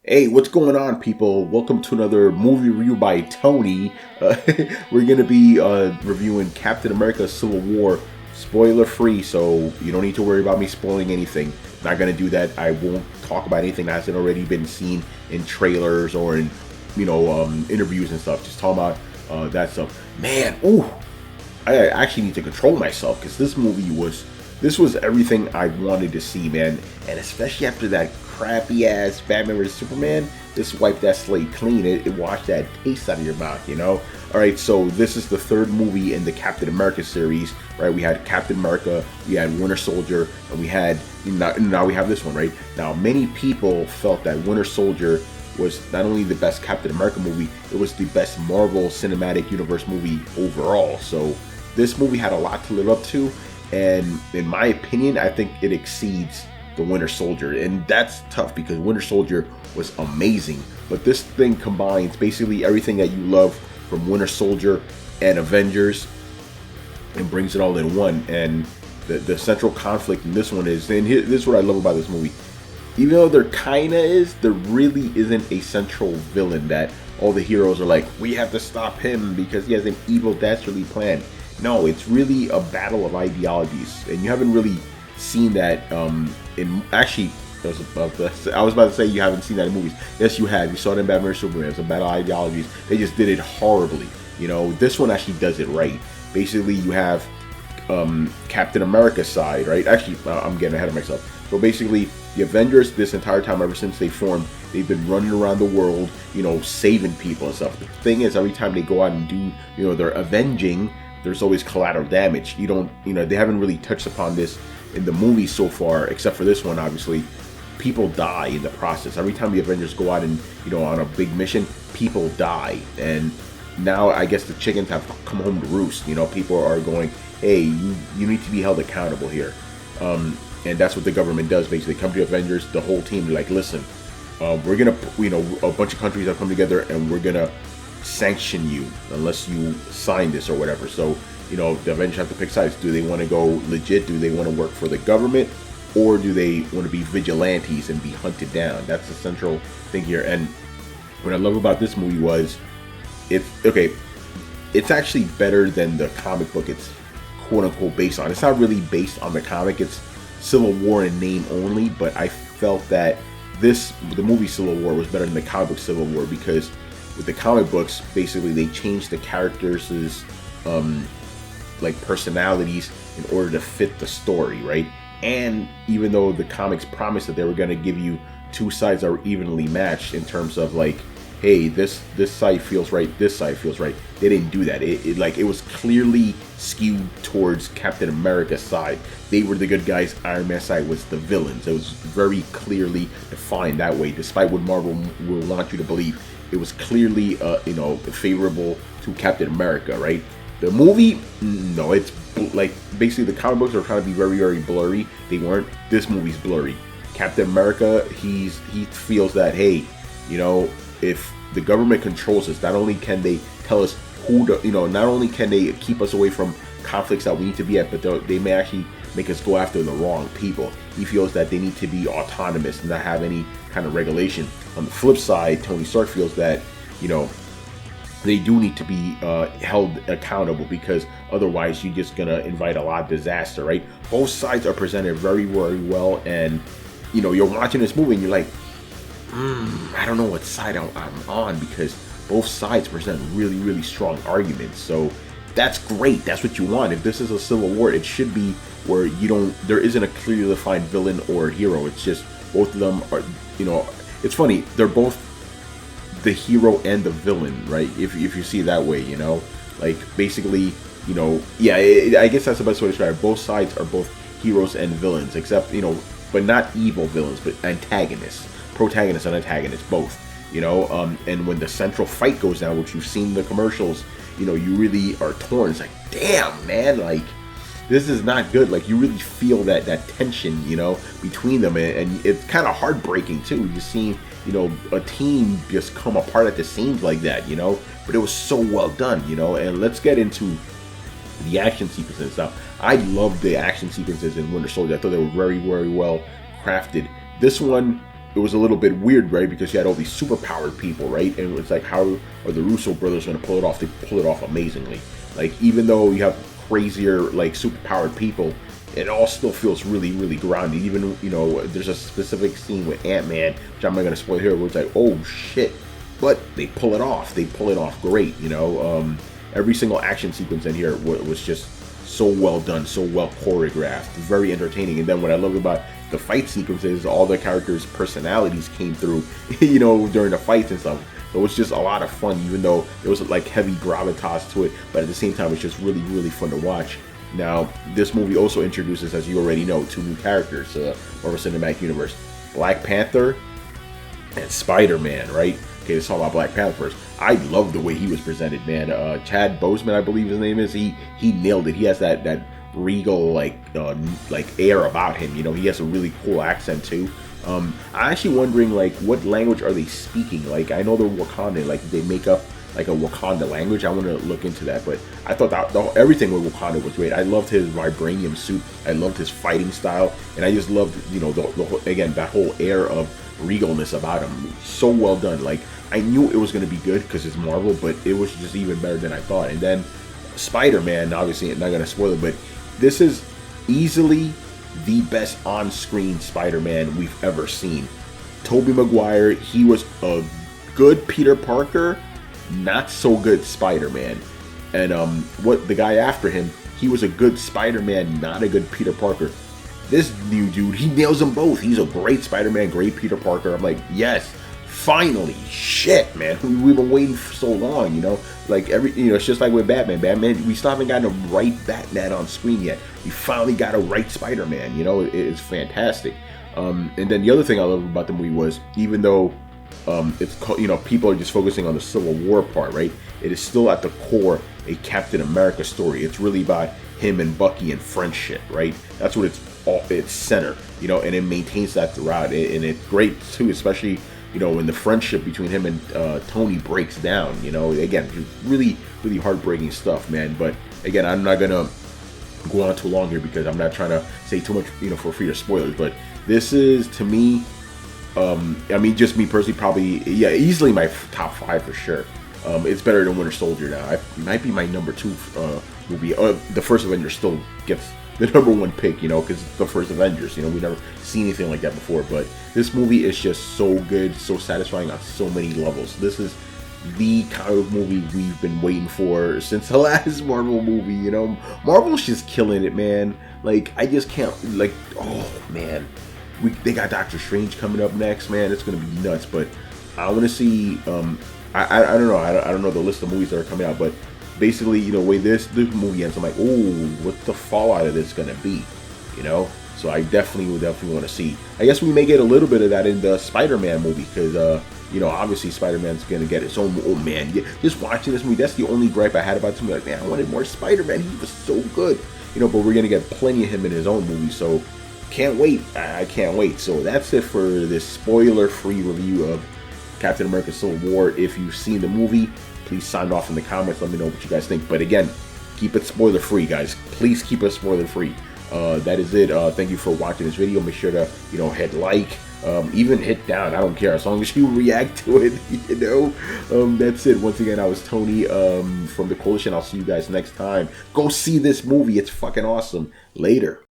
Hey, what's going on, people? Welcome to another movie review by Tony. We're going to be reviewing Captain America Civil War, spoiler free, so you don't need to worry about me spoiling anything. Not going to do that. I won't talk about anything that hasn't already been seen in trailers or in, interviews and stuff. Just talk about that stuff. Man, ooh, I actually need to control myself because this was everything I wanted to see, man. And especially after that crappy ass Batman vs Superman, this wiped that slate clean. It washed that taste out of your mouth, you know. All right, so this is the third movie in the Captain America series, right? We had Captain America, we had Winter Soldier, and we had now we have this one, right? Now, many people felt that Winter Soldier was not only the best Captain America movie, it was the best Marvel Cinematic Universe movie overall. So this movie had a lot to live up to, and in my opinion, I think it exceeds the Winter Soldier, and that's tough because Winter Soldier was amazing, but this thing combines basically everything that you love from Winter Soldier and Avengers and brings it all in one. And the central conflict in this one is, and this is what I love about this movie, even though there kinda is, there really isn't a central villain that all the heroes are like, we have to stop him because he has an evil dastardly plan. No, it's really a battle of ideologies, and you haven't really seen that in actually I was about to say you haven't seen that in movies. Yes, you have. You saw it in Batman vs Superman. It's a battle of ideologies. They just did it horribly. You know, this one actually does it right. Basically, you have Captain America's side, right? Actually, I'm getting ahead of myself. So basically, the Avengers, this entire time, ever since they formed, they've been running around the world, you know, saving people and stuff. The thing is, every time they go out and do, you know, they're avenging, there's always collateral damage. They haven't really touched upon this in the movies so far, except for this one, obviously. People die in the process. Every time the Avengers go out and, on a big mission, people die. And now I guess the chickens have come home to roost. People are going, hey, you need to be held accountable here. And that's what the government does, basically. They come to Avengers, the whole team, like, listen, we're gonna, a bunch of countries have come together and we're gonna sanction you unless you sign this or whatever. So, the Avengers have to pick sides. Do they want to go legit? Do they want to work for the government? Or do they want to be vigilantes and be hunted down? That's the central thing here. And what I love about this movie was, it's actually better than the comic book it's quote unquote based on. It's not really based on the comic. It's Civil War in name only, but I felt that the movie Civil War was better than the comic book Civil War, because with the comic books, basically they changed the characters' personalities in order to fit the story, right? And even though the comics promised that they were going to give you two sides that were evenly matched in terms of like, hey, this side feels right, this side feels right, they didn't do that. It was clearly skewed towards Captain America's side. They were the good guys. Iron Man's side was the villains. It was very clearly defined that way, despite what Marvel will want you to believe. It was clearly favorable to Captain America, right? The movie, no, it's like basically the comic books are trying to be very, very blurry. They weren't. This movie's blurry. Captain America, he feels that, hey, if the government controls us, not only can they tell us not only can they keep us away from conflicts that we need to be at, but they may actually make us go after the wrong people. He feels that they need to be autonomous and not have any kind of regulation. On the flip side, Tony Stark feels that, they do need to be held accountable, because otherwise you're just gonna invite a lot of disaster, right? Both sides are presented very, very well, and you're watching this movie and you're like, I don't know what side I'm on, because both sides present really, really strong arguments. So that's great. That's what you want. If this is a Civil War, it should be where there isn't a clearly defined villain or hero. It's just both of them are, it's funny, they're both the hero and the villain, right? If you see it that way, like basically, I guess that's the best way to describe it. Both sides are both heroes and villains, except, but not evil villains, but antagonists, protagonists and antagonists, both, and when the central fight goes down, which you've seen in the commercials, you really are torn. It's like, damn, man, like, this is not good. Like, you really feel that tension, between them, and it's kind of heartbreaking too. You see, a team just come apart at the seams like that, but it was so well done, and let's get into the action sequences now. I love the action sequences in Winter Soldier. I thought they were very, very well crafted. This one, it was a little bit weird, right? Because you had all these superpowered people, right? And it was like, how are the Russo brothers going to pull it off? They pull it off amazingly. Like, even though you have crazier, like, superpowered people, it all still feels really, really grounded. Even, you know, there's a specific scene with Ant-Man, which I'm not going to spoil here, where it's like, oh shit. But they pull it off. They pull it off great, you know. Every single action sequence in here was just so well done, so well choreographed, very entertaining. And then what I love about the fight sequences, all the characters' personalities came through, you know, during the fights and stuff. So it was just a lot of fun, even though there was like heavy gravitas to it. But at the same time, it's just really, really fun to watch. Now, this movie also introduces, as you already know, 2 new characters, Marvel Cinematic Universe: Black Panther and Spider-Man, right? Okay, let's talk about Black Panther first. I love the way he was presented, man. Chad Boseman, I believe his name is. He nailed it. He has that regal like air about him. You know, he has a really cool accent too. I'm actually wondering, like, what language are they speaking? Like, I know they're Wakandan. Like, they make up like a Wakanda language. I want to look into that. But I thought that everything with Wakanda was great. I loved his vibranium suit. I loved his fighting style, and I just loved, you know, again, that whole air of regalness about him. So well done. Like, I knew it was going to be good because it's Marvel, but it was just even better than I thought. And then Spider-Man, obviously, I'm not going to spoil it, but this is easily the best on-screen Spider-Man we've ever seen. Tobey Maguire, he was a good Peter Parker, not so good Spider-Man. And what the guy after him, he was a good Spider-Man, not a good Peter Parker. This new dude, he nails them both. He's a great Spider-Man, great Peter Parker. I'm like, yes, finally. Shit, man. We've been waiting for so long, you know? Like, it's just like with Batman. Batman, we still haven't gotten a right Batman on screen yet. We finally got a right Spider-Man, you know? It's fantastic. And then the other thing I love about the movie was, even though it's, you know, people are just focusing on the Civil War part, right? It is still at the core a Captain America story. It's really about him and Bucky and friendship, right? That's what its center, you know, and it maintains that throughout. And it's great too, especially, you know, when the friendship between him and Tony breaks down. You know, again, really, really heartbreaking stuff, man. But again, I'm not gonna go on too long here because I'm not trying to say too much, you know, for fear of spoilers. But this is, to me, I mean, just me personally, probably, yeah, easily my top 5 for sure. It's better than Winter Soldier now. It might be my number 2 movie. The first Avengers still gets the number 1 pick, you know, because it's the first Avengers. You know, we've never seen anything like that before. But this movie is just so good, so satisfying on so many levels. This is the kind of movie we've been waiting for since the last Marvel movie, you know. Marvel's just killing it, man. Like, I just can't, like, oh, man. They got Doctor Strange coming up next, man. It's going to be nuts. But I want to see, I don't know. I don't know the list of movies that are coming out, but basically, you know, the way this movie ends, I'm like, oh, what's the fallout of this gonna be? You know, so I definitely want to see. I guess we may get a little bit of that in the Spider-Man movie because, you know, obviously Spider-Man's gonna get its own. Oh man, just watching this movie, that's the only gripe I had about this movie. Like, man, I wanted more Spider-Man. He was so good, you know. But we're gonna get plenty of him in his own movie, so can't wait. I can't wait. So that's it for this spoiler-free review of Captain America: Civil War. If you've seen the movie, please sign off in the comments. Let me know what you guys think. But again, keep it spoiler free, guys. Please keep it spoiler free. That is it. Thank you for watching this video. Make sure to, you know, hit like, even hit down. I don't care, as long as you react to it. You know, that's it. Once again, I was Tony from the Koalition. I'll see you guys next time. Go see this movie. It's fucking awesome. Later.